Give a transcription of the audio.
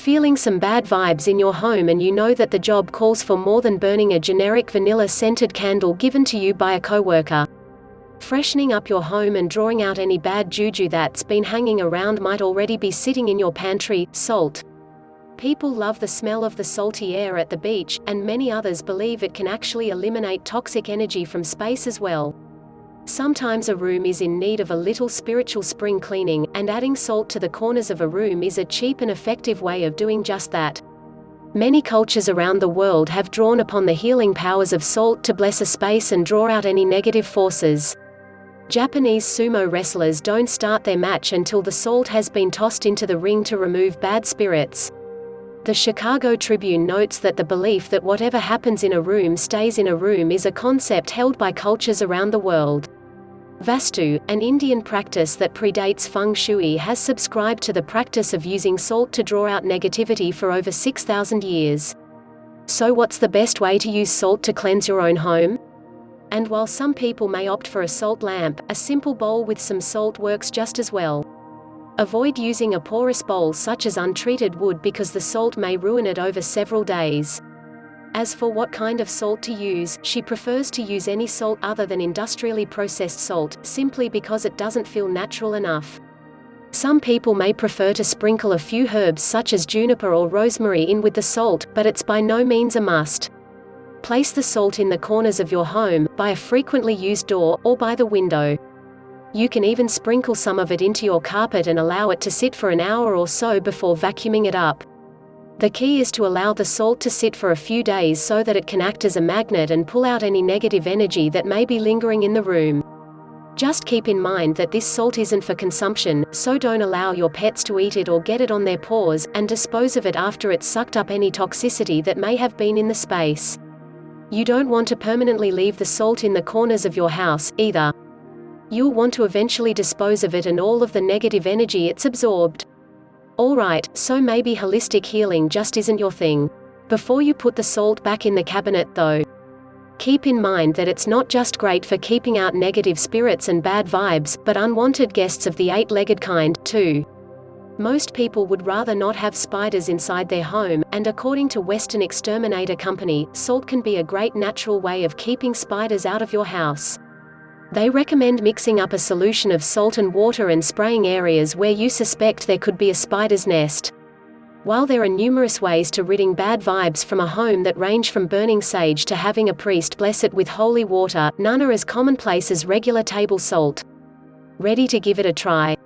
Feeling some bad vibes in your home and you know that the job calls for more than burning a generic vanilla-scented candle given to you by a coworker. Freshening up your home and drawing out any bad juju that's been hanging around might already be sitting in your pantry. Salt. People love the smell of the salty air at the beach, and many others believe it can actually eliminate toxic energy from space as well. Sometimes a room is in need of a little spiritual spring cleaning, and adding salt to the corners of a room is a cheap and effective way of doing just that. Many cultures around the world have drawn upon the healing powers of salt to bless a space and draw out any negative forces. Japanese sumo wrestlers don't start their match until the salt has been tossed into the ring to remove bad spirits. The Chicago Tribune notes that the belief that whatever happens in a room stays in a room is a concept held by cultures around the world. Vastu, an Indian practice that predates feng shui, has subscribed to the practice of using salt to draw out negativity for over 6,000 years. So what's the best way to use salt to cleanse your own home? And while some people may opt for a salt lamp, a simple bowl with some salt works just as well. Avoid using a porous bowl such as untreated wood because the salt may ruin it over several days. As for what kind of salt to use, she prefers to use any salt other than industrially processed salt, simply because it doesn't feel natural enough. Some people may prefer to sprinkle a few herbs such as juniper or rosemary in with the salt, but it's by no means a must. Place the salt in the corners of your home, by a frequently used door, or by the window. You can even sprinkle some of it into your carpet and allow it to sit for an hour or so before vacuuming it up. The key is to allow the salt to sit for a few days so that it can act as a magnet and pull out any negative energy that may be lingering in the room. Just keep in mind that this salt isn't for consumption, so don't allow your pets to eat it or get it on their paws, and dispose of it after it's sucked up any toxicity that may have been in the space. You don't want to permanently leave the salt in the corners of your house, either. You'll want to eventually dispose of it and all of the negative energy it's absorbed. Alright, so maybe holistic healing just isn't your thing. Before you put the salt back in the cabinet though, keep in mind that it's not just great for keeping out negative spirits and bad vibes, but unwanted guests of the eight-legged kind, too. Most people would rather not have spiders inside their home, and according to Western Exterminator Company, salt can be a great natural way of keeping spiders out of your house. They recommend mixing up a solution of salt and water and spraying areas where you suspect there could be a spider's nest. While there are numerous ways to ridding bad vibes from a home that range from burning sage to having a priest bless it with holy water, none are as commonplace as regular table salt. Ready to give it a try?